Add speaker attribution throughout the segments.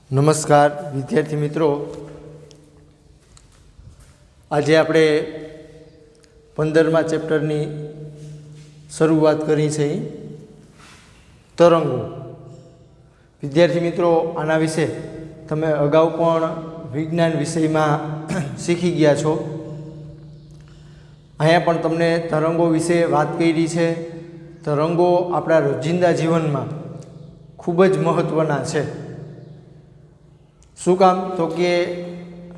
Speaker 1: નમસ્કાર વિદ્યાર્થી મિત્રો, આજે આપણે 15મા ચેપ્ટરની શરૂઆત કરી છે તરંગો। વિદ્યાર્થી મિત્રો, આના વિશે તમે અગાઉ પણ વિજ્ઞાન વિષયમાં શીખી ગયા છો। અહીંયા પણ તમને તરંગો વિશે વાત કરી છે। તરંગો આપણા રોજિંદા જીવનમાં ખૂબ જ મહત્ત્વના છે। શું કામ? તો કે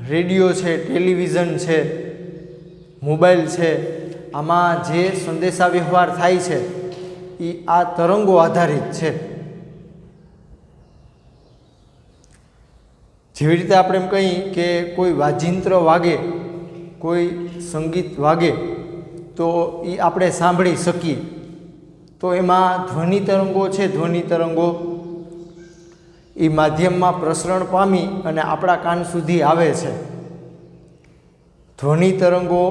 Speaker 1: રેડિયો છે, ટેલિવિઝન છે, મોબાઈલ છે, આમાં જે સંદેશા વ્યવહાર થાય છે એ આ તરંગો આધારિત છે। જેવી રીતે આપણે એમ કહીએ કે કોઈ વાજિંત્ર વાગે, કોઈ સંગીત વાગે તો એ આપણે સાંભળી શકીએ, તો એમાં ધ્વનિ તરંગો છે। ધ્વનિ તરંગો એ માધ્યમમાં પ્રસરણ પામી અને આપણા કાન સુધી આવે છે। ધ્વનિ તરંગો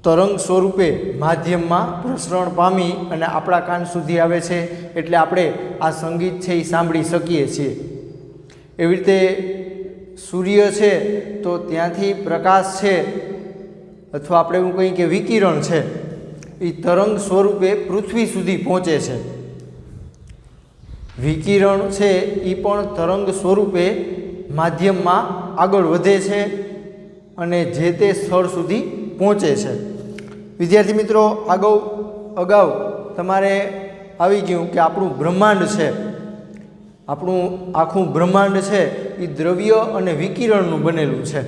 Speaker 1: તરંગ સ્વરૂપે માધ્યમમાં પ્રસરણ પામી અને આપણા કાન સુધી આવે છે, એટલે આપણે આ સંગીત છે એ સાંભળી શકીએ છીએ। એવી રીતે સૂર્ય છે તો ત્યાંથી પ્રકાશ છે, અથવા આપણે એવું કહીએ કે વિકિરણ છે, એ તરંગ સ્વરૂપે પૃથ્વી સુધી પહોંચે છે। વિકિરણ છે એ પણ તરંગ સ્વરૂપે માધ્યમમાં આગળ વધે છે અને જે તે સ્થળ સુધી પહોંચે છે। વિદ્યાર્થી મિત્રો, અગાઉ તમારે આવી ગયું કે આપણું બ્રહ્માંડ છે, આપણું આખું બ્રહ્માંડ છે એ દ્રવ્ય અને વિકિરણનું બનેલું છે।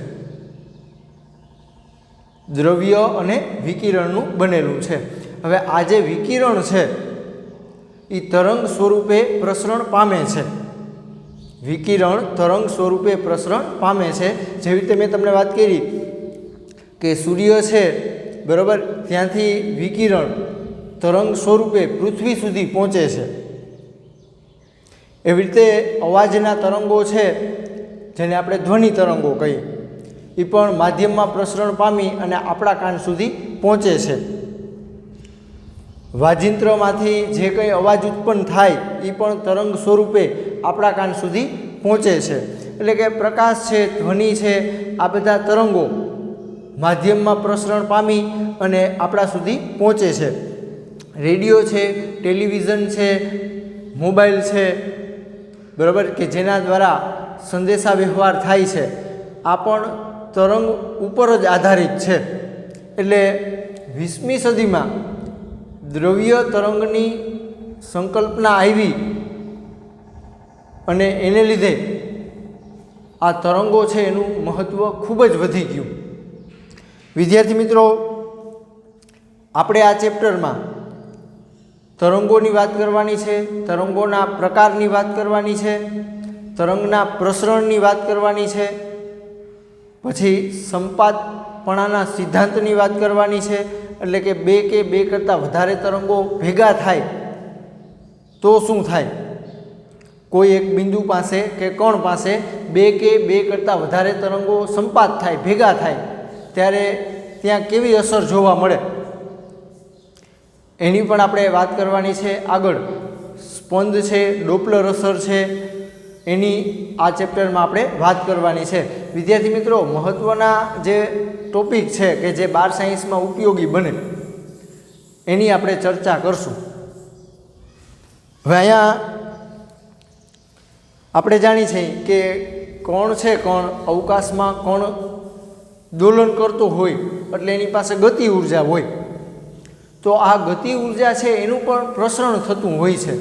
Speaker 1: દ્રવ્ય અને વિકિરણનું બનેલું છે। હવે આ જે વિકિરણ છે એ તરંગ સ્વરૂપે પ્રસરણ પામે છે। વિકિરણ તરંગ સ્વરૂપે પ્રસરણ પામે છે। જેવી રીતે મેં તમને વાત કરી કે સૂર્ય છે, બરાબર, ત્યાંથી વિકિરણ તરંગ સ્વરૂપે પૃથ્વી સુધી પહોંચે છે। એવી રીતે અવાજના તરંગો છે, જેને આપણે ધ્વનિ તરંગો કહીએ, એ પણ માધ્યમમાં પ્રસરણ પામી અને આપણા કાન સુધી પહોંચે છે। વાજિંત્રમાંથી જે કંઈ અવાજ ઉત્પન્ન થાય એ પણ તરંગ સ્વરૂપે આપણા કાન સુધી પહોંચે છે। એટલે કે પ્રકાશ છે, ધ્વનિ છે, આ બધા તરંગો માધ્યમમાં પ્રસરણ પામી અને આપણા સુધી પહોંચે છે। રેડિયો છે, ટેલિવિઝન છે, મોબાઈલ છે, બરાબર, કે જેના દ્વારા સંદેશા વ્યવહાર થાય છે, આ પણ તરંગ ઉપર જ આધારિત છે। એટલે 20મી સદીમાં દ્રવ્ય તરંગની સંકલ્પના આવી અને એને લીધે આ તરંગો છે એનું મહત્ત્વ ખૂબ જ વધી ગયું। વિદ્યાર્થી મિત્રો, આપણે આ ચેપ્ટરમાં તરંગોની વાત કરવાની છે, તરંગોના પ્રકારની વાત કરવાની છે, તરંગના પ્રસરણની વાત કરવાની છે, પછી સંપાતપણાના સિદ્ધાંતની વાત કરવાની છે। એટલે કે બે કે બે કરતાં વધારે તરંગો ભેગા થાય તો શું થાય? કોઈ એક બિંદુ પાસે કે કણ પાસે બે કે બે કરતાં વધારે તરંગો સંપાત થાય, ભેગા થાય, ત્યારે ત્યાં કેવી અસર જોવા મળે એની પણ આપણે વાત કરવાની છે। આગળ સ્પંદ છે, ડોપલર અસર છે, એની આ ચેપ્ટરમાં આપણે વાત કરવાની છે। વિદ્યાર્થી મિત્રો, મહત્ત્વના જે ટોપિક છે કે જે 12 સાયન્સમાં ઉપયોગી બને એની આપણે ચર્ચા કરશું। હવે અહીંયા આપણે જાણીએ છીએ કે કણ છે, કણ અવકાશમાં કણ દોલન કરતો હોય એટલે એની પાસે ગતિ ઉર્જા હોય, તો આ ગતિ ઉર્જા છે એનું પણ પ્રસરણ થતું હોય છે।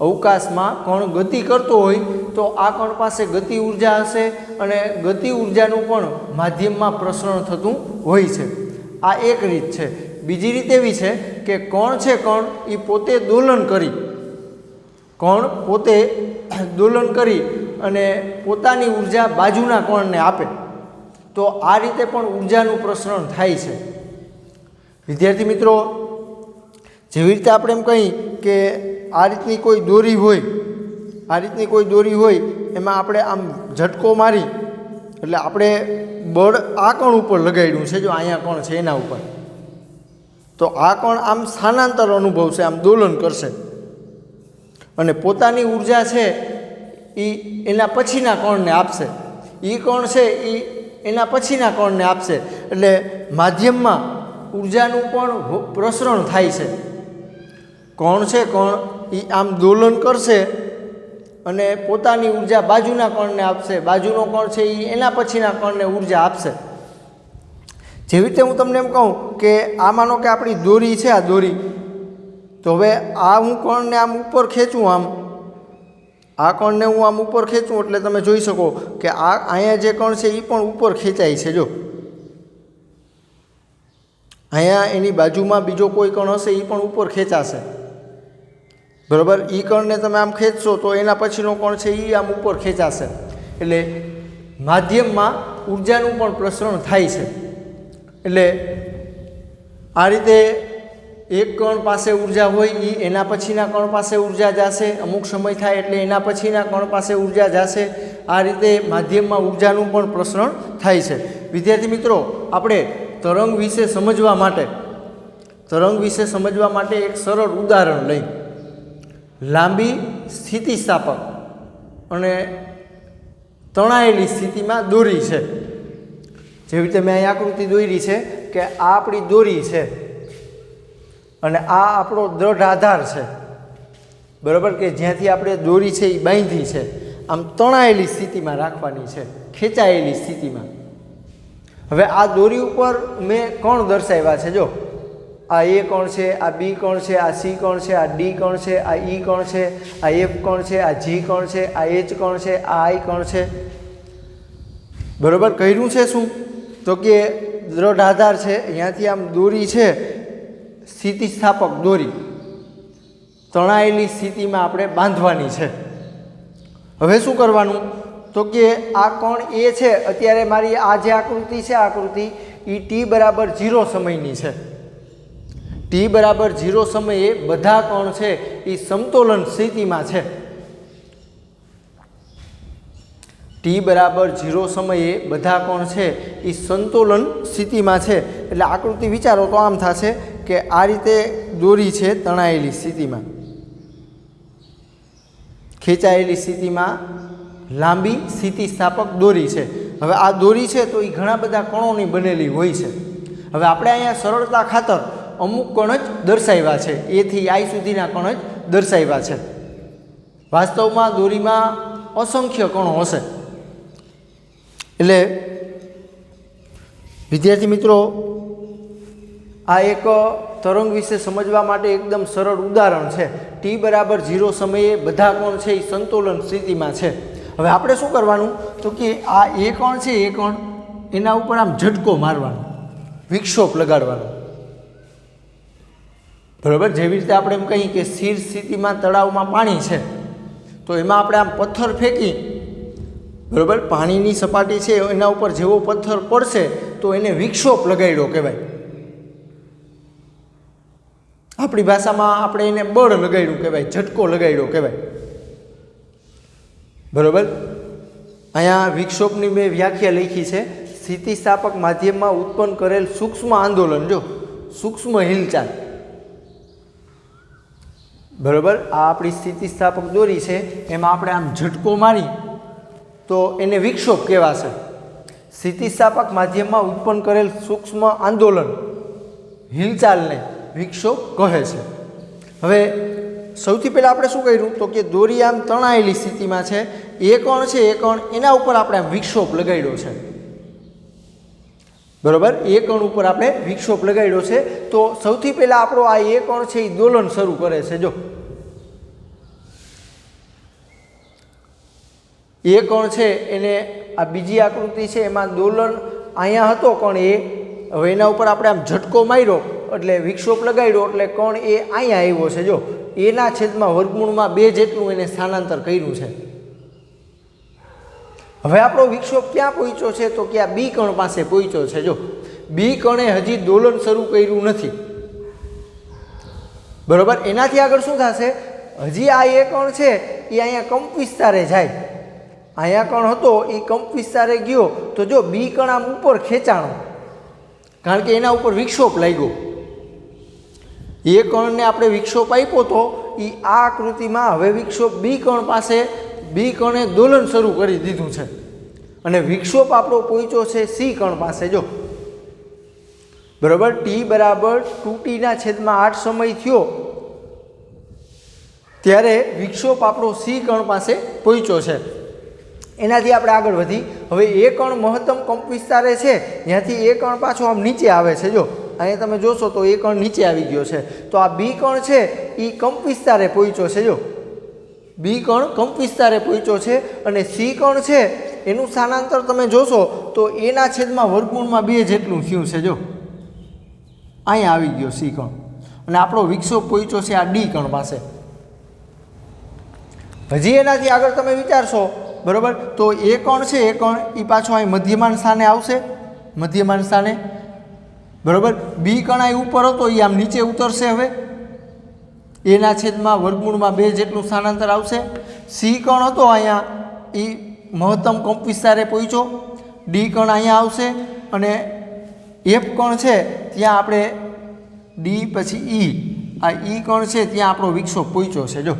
Speaker 1: અવકાશમાં કણ ગતિ કરતો હોય તો આ કણ પાસે ગતિ ઉર્જા હશે અને ગતિ ઉર્જાનું પણ માધ્યમમાં પ્રસરણ થતું હોય છે। આ એક રીત છે। બીજી રીત એવી છે કે કણ છે, કણ એ પોતે દોલન કરી અને પોતાની ઉર્જા બાજુના કણને આપે, તો આ રીતે પણ ઉર્જાનું પ્રસરણ થાય છે। વિદ્યાર્થી મિત્રો, જેવી રીતે આપણે એમ કહીએ કે આ રીતની કોઈ દોરી હોય, એમાં આપણે આમ ઝટકો મારી એટલે આપણે બળ આ કણ ઉપર લગાડ્યું છે, જો અહીંયા કણ છે એના ઉપર, તો આ કણ આમ સ્થાનાંતર અનુભવશે, આમ દોલન કરશે અને પોતાની ઉર્જા છે એ એના પછીના કણને આપશે, એ કણ છે એ એના પછીના કણને આપશે, એટલે માધ્યમમાં ઉર્જાનું પણ પ્રસરણ થાય છે. કણ છે કણ એ આમ દોલન કરશે અને પોતાની ઉર્જા બાજુના કણને આપશે, બાજુનો કણ છે એ એના પછીના કણને ઉર્જા આપશે. જેવી રીતે હું તમને એમ કહું કે આ માનો કે આપણી દોરી છે, આ દોરી, તો હવે આ હું કણને આમ ઉપર ખેંચું, આ કણને હું આમ ઉપર ખેંચું એટલે તમે જોઈ શકો કે આ અહીંયા જે કણ છે એ પણ ઉપર ખેંચાય છે. જો અહીંયા એની બાજુમાં બીજો કોઈ કણ હશે એ પણ ઉપર ખેંચાશે, બરાબર. એ કણને તમે આમ ખેંચશો તો એના પછીનો કણ છે એ આમ ઉપર ખેંચાશે. એટલે માધ્યમમાં ઉર્જાનું પણ પ્રસરણ થાય છે. એટલે આ રીતે એક કણ પાસે ઉર્જા હોય એ એના પછીના કણ પાસે ઉર્જા જશે, અમુક સમય થાય એટલે એના પછીના કણ પાસે ઉર્જા જશે. આ રીતે માધ્યમમાં ઉર્જાનું પણ પ્રસરણ થાય છે. વિદ્યાર્થી મિત્રો, આપણે તરંગ વિશે સમજવા માટે એક સરળ ઉદાહરણ લઈ. લાંબી સ્થિતિસ્થાપક અને તણાયેલી સ્થિતિમાં દોરી છે. જેવી રીતે મેં અહીં આકૃતિ દોરી છે કે આ આપણી દોરી છે અને આ આપણો દ્રઢ આધાર છે, બરાબર, કે જ્યાંથી આપણે દોરી છે એ બાંધી છે. આમ તણાયેલી સ્થિતિમાં રાખવાની છે, ખેંચાયેલી સ્થિતિમાં. હવે આ દોરી ઉપર મેં કણ દર્શાવ્યા છે. જો આ એ કણ છે, આ બી કણ છે, આ સી કણ છે, આ ડી કણ છે, આ ઈ કણ છે, આ એફ કણ છે, આ જી કણ છે, આ એચ કણ છે, આ આઈ કણ છે, બરાબર. કર્યું છે શું તો કે દ્રઢ આધાર છે, અહીંયાથી આમ દોરી છે, સ્થિતિસ્થાપક દોરી તણાયેલી સ્થિતિમાં આપણે બાંધવાની છે. હવે શું કરવાનું તો કે આ કણ એ છે, અત્યારે મારી આ જે આકૃતિ છે, આકૃતિ એ ટી બરાબર 0 સમયની છે. ટી બરાબર 0 સમયે બધા કણ છે એ સમતોલન સ્થિતિમાં છે. ટી બરાબર 0 સમયે બધા કણ છે એ સંતુલન સ્થિતિમાં છે. એટલે આકૃતિ વિચારો તો આમ થશે કે આ રીતે દોરી છે તણાયેલી સ્થિતિમાં, ખેંચાયેલી સ્થિતિમાં લાંબી સ્થિતિસ્થાપક દોરી છે. હવે આ દોરી છે તો એ ઘણા બધા કણોની બનેલી હોય છે. હવે આપણે અહીંયા સરળતા ખાતર અમુક કણ જ દર્શાવ્યા છે, એ થી આઈ સુધીના કણ જ દર્શાવ્યા છે. વાસ્તવમાં દોરીમાં અસંખ્ય કણો હશે. એટલે વિદ્યાર્થી મિત્રો, આ એક તરંગ વિશે સમજવા માટે એકદમ સરળ ઉદાહરણ છે. ટી બરાબર 0 સમયે બધા કણ છે એ સંતુલન સ્થિતિમાં છે. હવે આપણે શું કરવાનું તો કે આ એ કણ છે, એ કણ એના ઉપર આમ ઝટકો મારવાનો, વિક્ષોપ લગાડવાનો, બરાબર. જેવી રીતે આપણે એમ કહીએ કે સ્થિર સ્થિતિમાં તળાવમાં પાણી છે તો એમાં આપણે આમ પથ્થર ફેંકી, બરાબર, પાણીની સપાટી છે એના ઉપર જેવો પથ્થર પડશે તો એને વિક્ષોપ લગાડ્યો કહેવાય. આપણી ભાષામાં આપણે એને બળ લગાડ્યું કહેવાય, ઝટકો લગાડ્યો કહેવાય, બરાબર. અહીંયા વિક્ષોપની મેં વ્યાખ્યા લખી છે, સ્થિતિસ્થાપક માધ્યમમાં ઉત્પન્ન કરેલ સૂક્ષ્મ આંદોલન, જો સૂક્ષ્મ હિલચાલ, બરાબર. આ આપણી સ્થિતિસ્થાપક દોરી છે, એમાં આપણે આમ ઝટકો મારી તો એને વિક્ષોપ કહેવાશે. સ્થિતિસ્થાપક માધ્યમમાં ઉત્પન્ન કરેલ સૂક્ષ્મ આંદોલન, હિલચાલને વિક્ષોપ કહે છે. હવે સૌથી પહેલાં આપણે શું કર્યું તો કે દોરી આમ તણાયેલી સ્થિતિમાં છે, એ કણ છે, એ કણ એના ઉપર આપણે આમ વિક્ષોપ લગાડ્યો છે, બરાબર. એ કણ ઉપર આપણે વિક્ષોપ લગાડ્યો છે. તો સૌથી પહેલાં આપણો આ એ કણ છે એ દોલન શરૂ કરે છે. જો એ કણ છે એને આ બીજી આકૃતિ છે એમાં દોલન અહીંયા હતો કણ એ, હવે એના ઉપર આપણે આમ ઝટકો માર્યો એટલે વિક્ષોપ લગાડ્યો એટલે કણ એ અહીંયા આવ્યો છે. જો એના છેદમાં વર્ગમૂળમાં 2 જેટલું એને સ્થાનાંતર કર્યું છે. હવે આપણો વિક્ષોપ ક્યાં પહોંચ્યો છે તો કે આ બી કણ પાસે પહોંચ્યો છે. જો બી કણે હજી દોલન શરૂ કર્યું નથી, બરાબર. એનાથી આગળ શું થશે, હજી આ એ કણ છે એ અહીંયા કંપ વિસ્તારે જાય, અહીંયા કણ હતો એ કંપ વિસ્તારે ગયો તો જો બી કણ આમ ઉપર ખેંચાણો, કારણ કે એના ઉપર વિક્ષોપ લાગ્યો. એ કણને આપણે વિક્ષોપ આપ્યો તો એ આ આકૃતિમાં હવે વિક્ષોપ બી કણ પાસે બી કણે દોલન શરૂ કરી દીધું છે અને વિક્ષોપ આપણો પહોંચ્યો છે સી કણ પાસે. જો બરાબર, ટી બરાબર 2t/8 સમય થયો ત્યારે વિક્ષોપ આપણો સી કણ પાસે પહોંચ્યો છે. એનાથી આપણે આગળ વધી. હવે એ કણ મહત્તમ કંપ વિસ્તારે છે, ત્યાંથી એ કણ પાછો આમ નીચે આવે છે. જો અહીંયા તમે જોશો તો એ કણ નીચે આવી ગયો છે. તો આ બી કણ છે એ કંપ વિસ્તારે પહોંચ્યો છે. જો બી કણ કંપ વિસ્તારે પહોંચ્યો છે અને સી કણ છે એનું સ્થાનાંતર તમે જોશો તો એના છેદમાં વર્ગમૂળમાં 2 જેટલું થયું છે. જો અહીંયા આવી ગયો સી કણ અને આપણો વિક્ષોપ પહોંચ્યો છે આ ડી કણ પાસે. હજી એનાથી આગળ તમે વિચારશો, બરાબર, તો એ કણ છે, એ કણ એ પાછો અહીં મધ્યમાન સ્થાને આવશે, મધ્યમાન સ્થાને. બરાબર, બી કણ અહીં ઉપર હતો એ આમ નીચે ઉતરશે. હવે એના છેદમાં વર્ગમૂળમાં 2 જેટલું સ્થાનાંતર આવશે. સી કણ હતો અહીંયા એ મહત્તમ કંપ વિસ્તારે પહોંચ્યો. ડી કણ અહીંયા આવશે અને એફ કણ છે ત્યાં આપણે ડી પછી ઈ, આ ઈ કણ છે ત્યાં આપણો વિક્ષોપ પહોંચ્યો છે. જો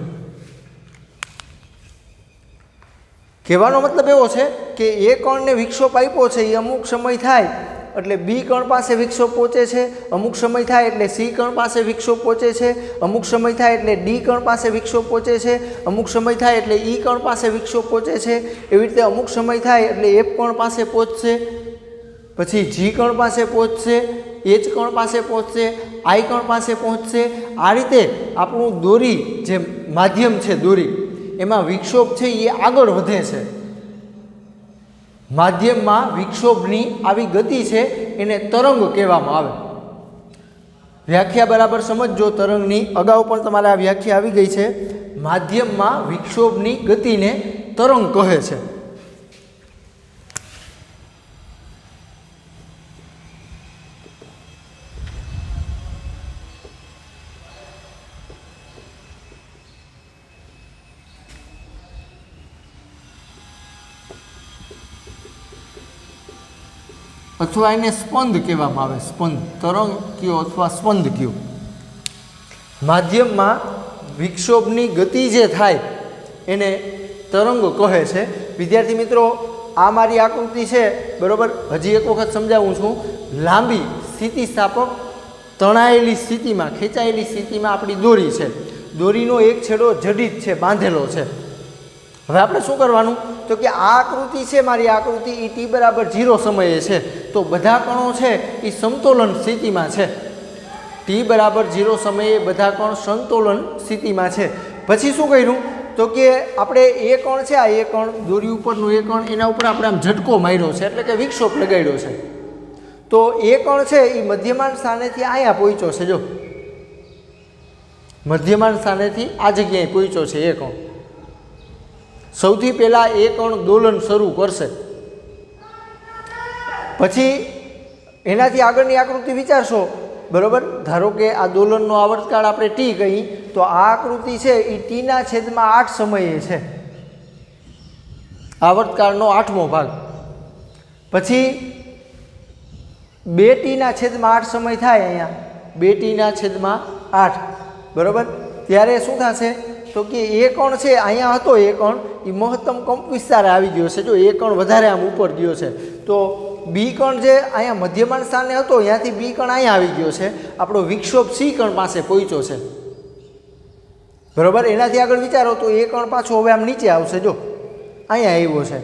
Speaker 1: કહેવાનો મતલબ એવો છે કે એ કણને વિક્ષોપ આપ્યો છે એ અમુક સમય થાય એટલે બી કણ પાસે વિક્ષોપ પહોંચે છે, અમુક સમય થાય એટલે સી કણ પાસે વિક્ષોપ પહોંચે છે, અમુક સમય થાય એટલે ડી કણ પાસે વિક્ષોપ પહોંચે છે, અમુક સમય થાય એટલે ઈ કણ પાસે વિક્ષોપ પહોંચે છે. એવી રીતે અમુક સમય થાય એટલે એફ કણ પાસે પહોંચશે, પછી જી કણ પાસે પહોંચશે, એચ કણ પાસે પહોંચશે, આઈ કણ પાસે પહોંચશે. આ રીતે આપણું દોરી જે માધ્યમ છે, દોરી એમાં વિક્ષોપ છે એ આગળ વધે છે. માધ્યમમાં વિક્ષોભની આવી ગતિ છે એને તરંગ કહેવામાં આવે. વ્યાખ્યા બરાબર સમજજો તરંગની. અગાઉ પણ તમારે આ વ્યાખ્યા આવી ગઈ છે. માધ્યમમાં વિક્ષોભની ગતિને તરંગ કહે છે. અથવા એને સ્પંદ કહેવામાં આવે. સ્પંદ, તરંગ કયો અથવા સ્પંદ કયો. માધ્યમમાં વિક્ષોભની ગતિ જે થાય એને તરંગ કહે છે. વિદ્યાર્થી મિત્રો, આ મારી આકૃતિ છે, બરાબર. હજી એક વખત સમજાવું છું. લાંબી સ્થિતિસ્થાપક તણાયેલી સ્થિતિમાં, ખેંચાયેલી સ્થિતિમાં આપણી દોરી છે. દોરીનો એક છેડો જડિત છે, બાંધેલો છે. હવે આપણે શું કરવાનું તો કે આ આકૃતિ છે, મારી આકૃતિ એ ટી બરાબર 0 સમયે છે. તો બધા કણો છે એ સમતોલન સ્થિતિમાં છે. ટી બરાબર 0 સમયે બધા કણ સમતોલન સ્થિતિમાં છે. પછી શું કર્યું તો કે આપણે એ કણ છે, આ એ કણ દોરી ઉપરનું એ કણ, એના ઉપર આપણે આમ ઝટકો માર્યો છે, એટલે કે વિક્ષોપ લગાડ્યો છે. તો એ કણ છે એ મધ્યમાન સ્થાનેથી અહીંયા પહોંચ્યો છે. જો મધ્યમાન સ્થાનેથી આ જગ્યાએ પહોંચ્યો છે એ કણ. સૌથી પહેલાં એ કણ દોલન શરૂ કરશે. પછી એનાથી આગળની આકૃતિ વિચારશો, બરાબર. ધારો કે આ દોલનનો આવર્તકાળ આપણે ટી કહી, તો આ આકૃતિ છે એ t/8 સમયે છે, આવર્તકાળનો 8મો ભાગ. પછી 2t/8 સમય થાય અહીંયા, 2t/8, બરાબર. ત્યારે શું થશે તો કે એ કણ છે અહીંયા હતો, એ કણ એ મહત્તમ કંપ વિસ્તારે આવી ગયો છે. જો એ કણ વધારે આમ ઉપર ગયો છે તો બી કણ જે અહીંયા મધ્યમાન સ્થાને હતો ત્યાંથી બી કણ અહીંયા આવી ગયો છે. આપણો વિક્ષોપ સી કણ પાસે પહોંચ્યો છે, બરાબર. એનાથી આગળ વિચારો તો એ કણ પાછો હવે આમ નીચે આવશે. જો અહીંયા આવ્યો છે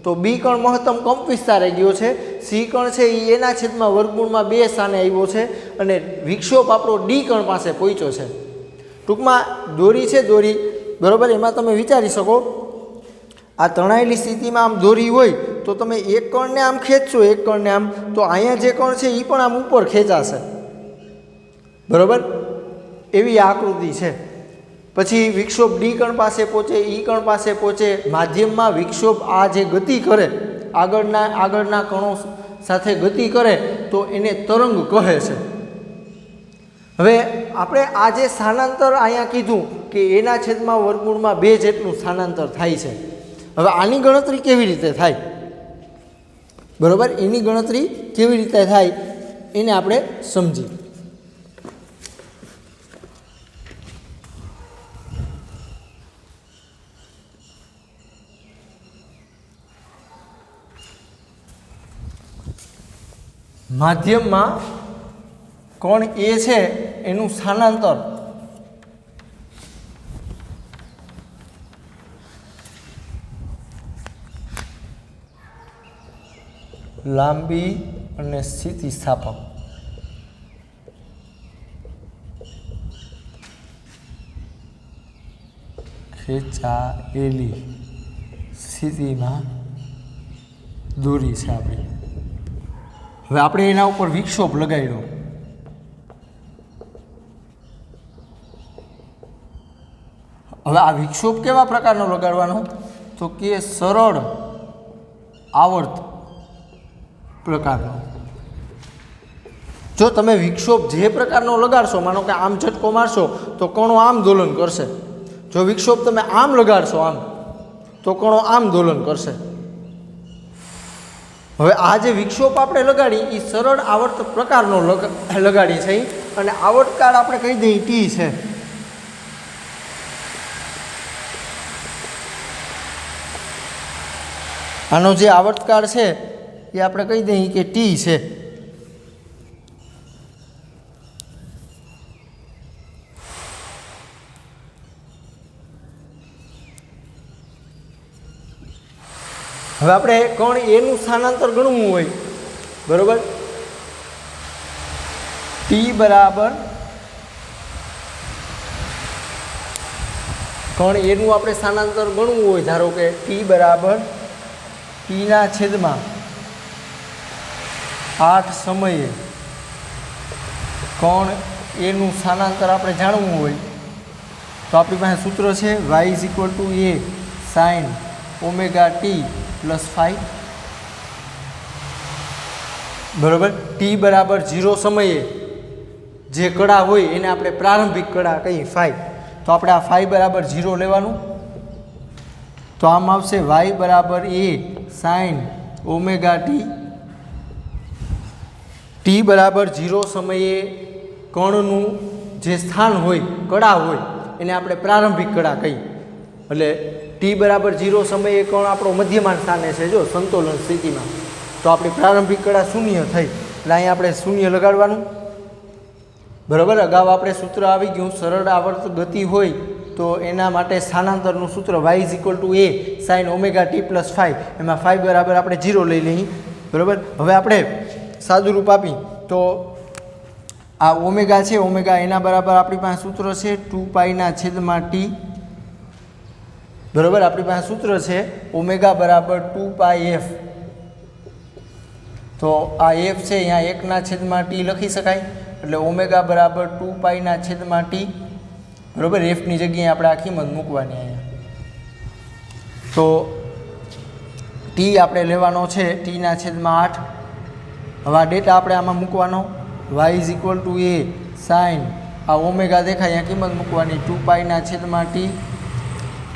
Speaker 1: તો બી કણ મહત્તમ કંપ વિસ્તારે ગયો છે. સી કણ છે એ એના છેદમાં વર્ગમૂળમાં 2 સ્થાને આવ્યો છે અને વિક્ષોપ આપણો ડી કણ પાસે પહોંચ્યો છે. ટૂંકમાં દોરી છે, દોરી, બરાબર. એમાં તમે વિચારી શકો, આ તણાયેલી સ્થિતિમાં આમ દોરી હોય તો તમે એક કણને આમ ખેંચશો, એક કણને આમ, તો અહીંયા જે કણ છે એ પણ આમ ઉપર ખેંચાશે, બરાબર. એવી આકૃતિ છે. પછી વિક્ષોપ ડી કણ પાસે પહોંચે, ઈ કણ પાસે પહોંચે. માધ્યમમાં વિક્ષોપ આ જે ગતિ કરે, આગળના કણો સાથે ગતિ કરે તો એને તરંગ કહે છે. હવે આપણે આ જે સ્થાનાંતર અહીંયા કીધું કે એના છેદમાં વર્ગમૂળમાં 2 જેટલું સ્થાનાંતર થાય છે. હવે આની ગણતરી કેવી રીતે થાય, બરાબર. એની ગણતરી કેવી રીતે થાય એને આપણે સમજીએ. માધ્યમમાં કોણ એ છે એનું સ્થાનાંતર લાંબી અને સ્થિતિસ્થાપક ખેંચાયેલી સ્થિતિમાં દોરી છે આપણી. હવે આપણે એના ઉપર વિક્ષોભ લગાડ્યો. હવે આ વિક્ષોભ કેવા પ્રકારનો લગાડવાનો? તો કે સરળ આવર્ત પ્રકારનો. જો તમે વિક્ષોભ જે પ્રકારનો લગાડશો, માનો કે આમ ઝટકો મારશો તો કણો આમ દોલન કરશે. જો વિક્ષોભ તમે આમ લગાડશો આમ, તો કણો આમ દોલન કરશે. હવે આ જે વિક્ષોભ આપણે લગાડી એ સરળ આવર્ત પ્રકારનો લગાડી છે, અને આવર્તકાળ આપણે કહી દઈએ ટી છે. આનો જે આવર્તકાળ છે એ આપણે કહી દઈએ કે ટી છે. હવે આપણે કણ એનું સ્થાનાંતર ગણવું હોય, બરોબર, ટી બરાબર કણ એનું આપણે સ્થાનાંતર ગણવું હોય, ધારો કે ટી બરાબર ટીના છેદમાં 8 સમયે કણ એનું સ્થાનાંતર આપણે જાણવું હોય તો આપણી પાસે સૂત્ર છે y = a sin omega T +5, બરાબર. ટી બરાબર 0 સમયે જે કડા હોય એને આપણે પ્રારંભિક કડા કહીએ 5, તો આપણે આ 5 બરાબર 0 લેવાનું. તો આમ આવશે y બરાબર a sin ઓમેગા ટી બરાબર 0 સમયે કણનું જે સ્થાન હોય, કડા હોય, એને આપણે પ્રારંભિક કડા કહીએ. એટલે ટી બરાબર 0 સમયે કણ આપણો મધ્યમાન સ્થાને છે, જો સંતુલન સ્થિતિમાં, તો આપણી પ્રારંભિક કડા શૂન્ય થઈ. એટલે અહીંયા આપણે શૂન્ય લગાડવાનું, બરાબર. અગાઉ આપણે સૂત્ર આવી ગયું, સરળ આવર્ત ગતિ હોય તો એના માટે સ્થાનાંતરનું સૂત્ર y = a sin omega T +5, એમાં 5 બરાબર આપણે 0 લઈ લઈએ, બરાબર. હવે આપણે સાદું રૂપ આપી તો આ ઓમેગા છે, ઓમેગા એના બરાબર આપણી પાસે સૂત્ર છે 2π/t, બરાબર. આપણી પાસે સૂત્ર છે ઓમેગા બરાબર 2πf. તો આ f છે અહીંયા 1/t લખી શકાય, એટલે ઓમેગા બરાબર 2π/t, બરાબર. એફની જગ્યાએ આપણે આ કિંમત મૂકવાની અહીંયા. તો ટી આપણે લેવાનો છે t/8. હવે આ ડેટા આપણે આમાં મૂકવાનો. y = a sin આ ઓમેગા દેખાય અહીંયા કિંમત મૂકવાની 2π/t,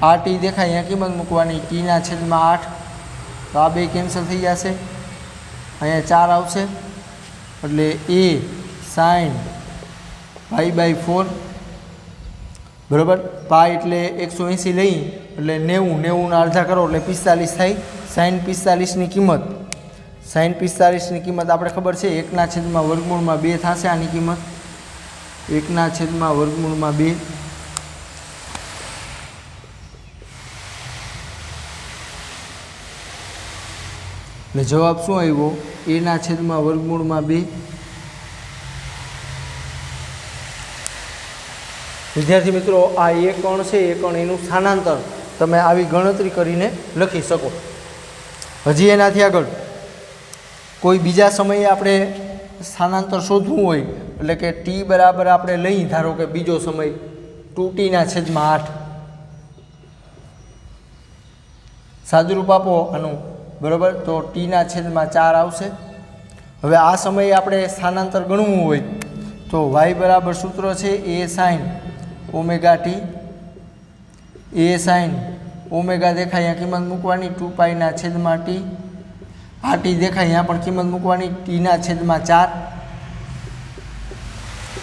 Speaker 1: આ ટી દેખાય અહીંયા કિંમત મૂકવાની t/8. તો આ બે કેન્સલ થઈ જશે, અહીંયા 4 આવશે, એટલે a sin π/4, બરાબર. પાઈ એટલે 180 લઈ એટલે 90 અડધા કરો એટલે 45 થાય. sin 45ની કિંમત, sin 45ની કિંમત આપણે ખબર છે 1/2 થશે. આની કિંમત 1/2. એટલે જવાબ શું આવ્યો? a/2. વિદ્યાર્થી મિત્રો, આ એ કણ છે, એ કણ એનું સ્થાનાંતર તમે આવી ગણતરી કરીને લખી શકો. હજી એનાથી આગળ કોઈ બીજા સમયે આપણે સ્થાનાંતર શોધવું હોય, એટલે કે ટી બરાબર આપણે લઈ, ધારો કે બીજો સમય 2t/8, સાદુરૂપ આપો આનું, બરાબર. તો t/4 આવશે. હવે આ સમયે આપણે સ્થાનાંતર ગણવું હોય તો y બરાબર સૂત્ર છે a sin omega T, a sin omega દેખાય અહીંયા કિંમત મૂકવાની 2π/t, આ ટી દેખાય અહીંયા પણ કિંમત મૂકવાની t/4.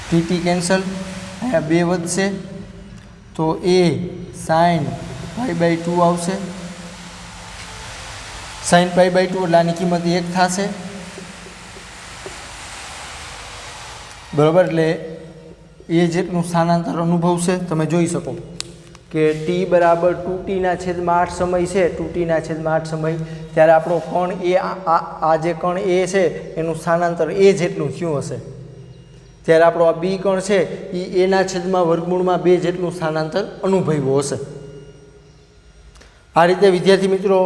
Speaker 1: ટી કેન્સલ, અહીંયા 2 વધશે, તો a sin π/2 આવશે. sin π/2 એટલે આની કિંમત 1 થશે. બરાબર, એટલે એ જેટલું સ્થાનાંતર અનુભવશે. તમે જોઈ શકો કે t બરાબર 2t/8 સમય છે, 2t/8 સમય, ત્યારે આપણો કણ એ આ જે કણ એ છે એનું સ્થાનાંતર એ જેટલું થયું હશે. ત્યારે આપણો આ બી કણ છે એ a/√2 જેટલું સ્થાનાંતર અનુભવ્યું હશે. આ રીતે વિદ્યાર્થી મિત્રો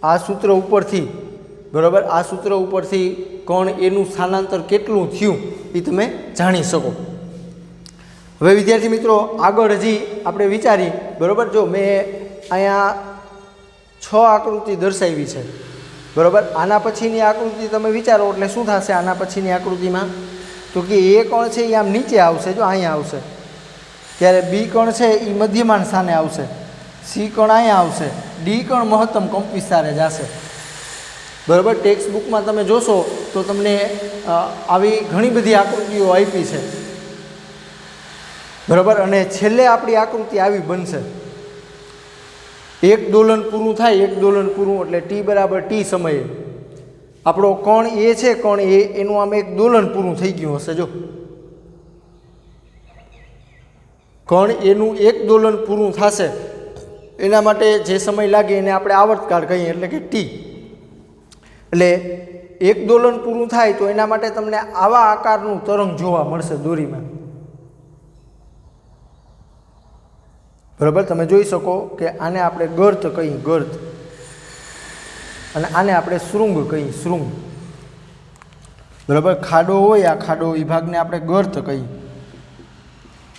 Speaker 1: આ સૂત્ર ઉપરથી, બરાબર, આ સૂત્ર ઉપરથી કણ એનું સ્થાનાંતર કેટલું થયું એ તમે જાણી શકો. હવે વિદ્યાર્થી મિત્રો આગળ હજી આપણે વિચારી, બરાબર, જો મેં અહીંયા 6 આકૃતિ દર્શાવી છે, બરાબર. આના પછીની આકૃતિ તમે વિચારો એટલે શું થશે આના પછીની આકૃતિમાં? તો કે એ કણ છે એ આમ નીચે આવશે, જો અહીંયા આવશે. ત્યારે બી કણ છે એ મધ્યમાન સ્થાને આવશે, સી કણ અહીંયા આવશે, ડી કણ મહત્તમ કંપ વિસ્તારે જશે. બરાબર, ટેક્સ્ટ બુકમાં તમે જોશો તો તમને આવી ઘણી બધી આકૃતિઓ આપી છે, બરાબર. અને છેલ્લે આપણી આકૃતિ આવી બનશે. એક દોલન પૂરું થાય, એક દોલન પૂરું એટલે t બરાબર t સમયે આપણો કણ એ છે, કણ એ એનું આમ એક દોલન પૂરું થઈ ગયું હશે. જો કણ એનું એક દોલન પૂરું થશે, એના માટે જે સમય લાગે એને આપણે આવર્તકાળ કહીએ, એટલે કે t. એટલે એક દોલન પૂરું થાય તો એના માટે તમને આવા આકારનું તરંગ જોવા મળશે દોરીમાં. બરાબર, તમે જોઈ શકો કે આને આપણે ગર્ત કહીએ, ગર્ત, અને આને આપણે શૃંગ કહીએ, શૃંગ. બરાબર, ખાડો હોય, આ ખાડો વિભાગને આપણે ગર્ત કહીએ,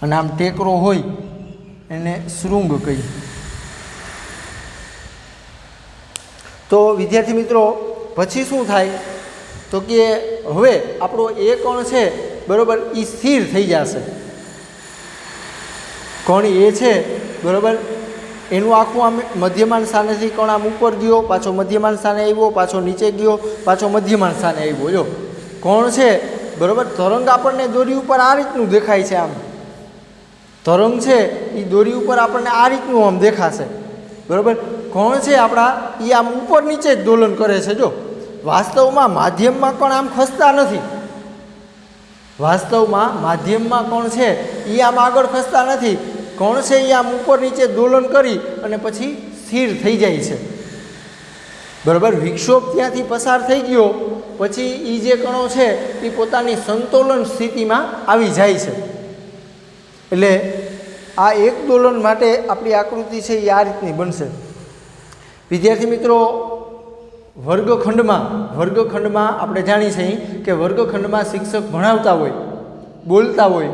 Speaker 1: અને આમ ટેકરો હોય એને શૃંગ કહીએ. તો વિદ્યાર્થી મિત્રો પછી શું થાય તો કે હવે આપણો એ કણ છે, બરાબર, એ સ્થિર થઈ જશે. કણ એ છે, બરાબર, એનું આખું આમ મધ્યમાન સ્થાનેથી કણ આમ ઉપર ગયો, પાછો મધ્યમાન સ્થાને આવ્યો, પાછો નીચે ગયો, પાછો મધ્યમાન સ્થાને આવ્યો. જો કણ છે, બરાબર, તરંગ આપણને દોરી ઉપર આ રીતનું દેખાય છે. આમ તરંગ છે એ દોરી ઉપર આપણને આ રીતનું આમ દેખાશે, બરાબર. કણ છે આપણા એ આમ ઉપર નીચે જ દોલન કરે છે. જો વાસ્તવમાં માધ્યમમાં કણ આમ ખસતા નથી, વાસ્તવમાં માધ્યમમાં કણ છે એ આમ આગળ ખસતા નથી. કણ છે એ આમ ઉપર નીચે દોલન કરી અને પછી સ્થિર થઈ જાય છે, બરાબર. વિક્ષોભ ત્યાંથી પસાર થઈ ગયો પછી એ જે કણો છે એ પોતાની સંતુલન સ્થિતિમાં આવી જાય છે. એટલે આ એક દોલન માટે આપણી આકૃતિ છે એ આ રીતની બનશે. વિદ્યાર્થી મિત્રો વર્ગખંડમાં આપણે જાણીએ છીએ કે વર્ગખંડમાં શિક્ષક ભણાવતા હોય, બોલતા હોય,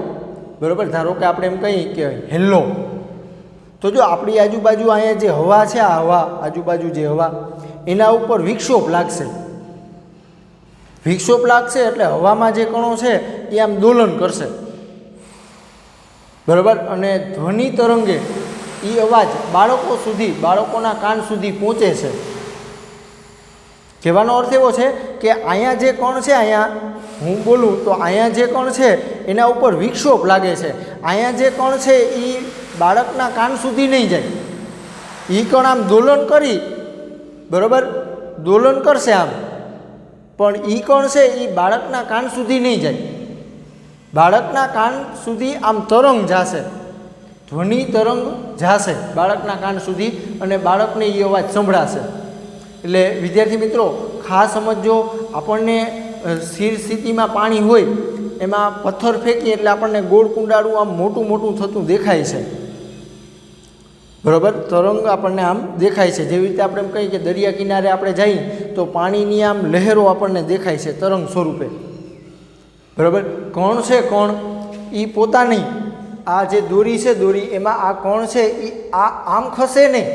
Speaker 1: બરાબર. ધારો કે આપણે એમ કહીએ કે હેલો, તો જો આપણી આજુબાજુ અહીંયા જે હવા છે, આ હવા આજુબાજુ જે હવા એના ઉપર વિક્ષોભ લાગશે. વિક્ષોભ લાગશે એટલે હવામાં જે કણો છે એ આમ દોલન કરશે, બરાબર. અને ધ્વનિ તરંગે એ અવાજ બાળકોના કાન સુધી પહોંચે છે. કહેવાનો અર્થ એવો છે કે અહીંયા જે કણ છે, અહીંયા હું બોલું તો અહીંયા જે કણ છે એના ઉપર વિક્ષોભ લાગે છે. અહીંયા જે કણ છે એ બાળકના કાન સુધી નહીં જાય. એ કણ આમ દોલન કરી, બરાબર, દોલન કરશે આમ, પણ એ કણ છે એ બાળકના કાન સુધી નહીં જાય. બાળકના કાન સુધી આમ તરંગ જશે, ધ્વનિ તરંગ જશે બાળકના કાન સુધી, અને બાળકને એ અવાજ સંભળાશે. એટલે વિદ્યાર્થી મિત્રો ખાસ સમજો, આપણને સ્થિર સ્થિતિમાં પાણી હોય એમાં પથ્થર ફેંકીએ એટલે આપણને ગોળ કુંડાળું આમ મોટું મોટું થતું દેખાય છે, બરાબર. તરંગ આપણને આમ દેખાય છે. જેવી રીતે આપણે એમ કહીએ કે દરિયા કિનારે આપણે જઈએ તો પાણીની આમ લહેરો આપણને દેખાય છે તરંગ સ્વરૂપે, બરાબર. કણ છે, કણ એ પોતાની આ જે દોરી છે, દોરી એમાં આ કણ છે એ આમ ખસે નહીં.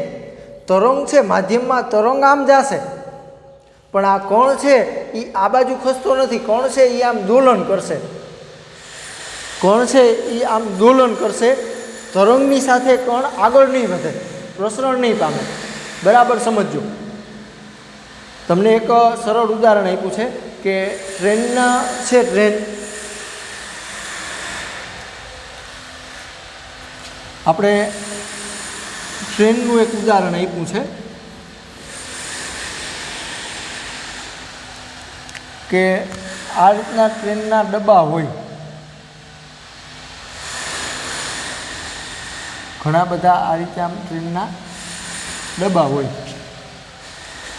Speaker 1: તરંગ છે માધ્યમમાં, તરંગ આમ જશે, પણ આ કણ છે એ આ બાજુ ખસતો નથી. કણ છે એ આમ દોલન કરશે, કણ છે એ આમ દોલન કરશે. તરંગની સાથે કણ આગળ નહીં વધે, પ્રસરણ નહીં પામે. બરાબર સમજો. તમને એક સરળ ઉદાહરણ આપ્યું છે કે ટ્રેનના છે, ટ્રેન આપણે ટ્રેનનું એક ઉદાહરણ આપ્યું છે કે આ રીતના ટ્રેનના ડબ્બા હોય, ઘણા બધા આ રીતે આમ ટ્રેનના ડબ્બા હોય.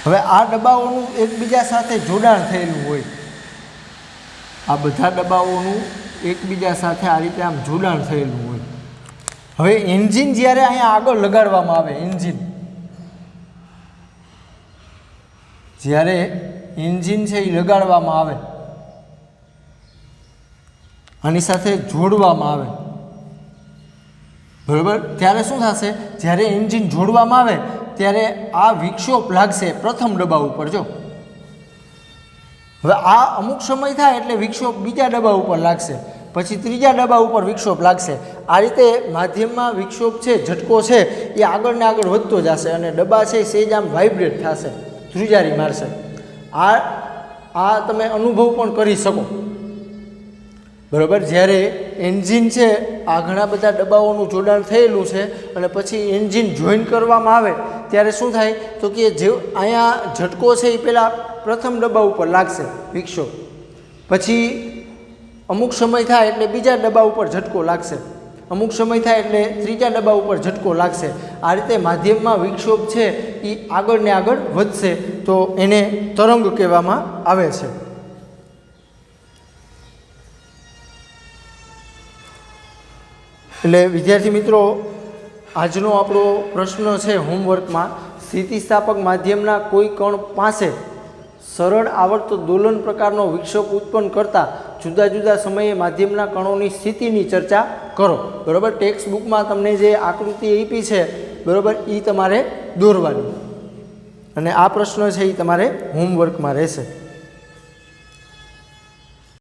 Speaker 1: હવે આ ડબ્બાઓનું એકબીજા સાથે જોડાણ થયેલું હોય. આ બધા ડબ્બાઓનું એકબીજા સાથે આ રીતે આમ જોડાણ થયેલું હોય. હવે એન્જિન જ્યારે અહીંયા આગળ લગાડવામાં આવે, જ્યારે એન્જિન છે એ લગાડવામાં આવે, આની સાથે જોડવામાં આવે, બરાબર, ત્યારે શું થશે? જ્યારે એન્જિન જોડવામાં આવે ત્યારે આ વિક્ષોપ લાગશે પ્રથમ ડબ્બા ઉપર. જો હવે આ અમુક સમય થાય એટલે વિક્ષોપ બીજા ડબ્બા ઉપર લાગશે, પછી ત્રીજા ડબ્બા ઉપર વિક્ષોપ લાગશે. આ રીતે માધ્યમમાં વિક્ષોપ છે, ઝટકો છે એ આગળ ને આગળ વધતો જશે અને ડબ્બા છે સેજ આમ વાઇબ્રેટ થશે, ધ્રુજારી મારશે. આ તમે અનુભવ પણ કરી શકો, બરાબર. જ્યારે એન્જિન છે, આ ઘણા બધા ડબ્બાઓનું જોડાણ થયેલું છે અને પછી એન્જિન જોઈન કરવામાં આવે ત્યારે શું થાય તો કે જે અહીંયા ઝટકો છે એ પહેલાં પ્રથમ ડબ્બા ઉપર લાગશે વિક્ષોપ, પછી અમુક સમય થાય એટલે બીજા ડબ્બા ઉપર ઝટકો લાગશે, અમુક સમય થાય એટલે ત્રીજા ડબ્બા ઉપર ઝટકો લાગશે. આ રીતે માધ્યમમાં વિક્ષોપ છે એ આગળ ને આગળ વધશે તો એને તરંગ કહેવામાં આવે છે. એટલે વિદ્યાર્થી મિત્રો, આજનો આપણો પ્રશ્ન છે હોમવર્કમાં, સ્થિતિસ્થાપક માધ્યમના કોઈ કણ પાસે સરળ આવર્ત દોલન પ્રકારનો વિક્ષોપ ઉત્પન્ન કરતા જુદા જુદા સમયે માધ્યમના કણોની સ્થિતિની ચર્ચા કરો. બરાબર, ટેક્સ્ટ બુકમાં તમને જે આકૃતિ આપી છે, બરાબર, એ તમારે દોરવાની અને આ પ્રશ્ન છે એ તમારે હોમવર્કમાં રહેશે.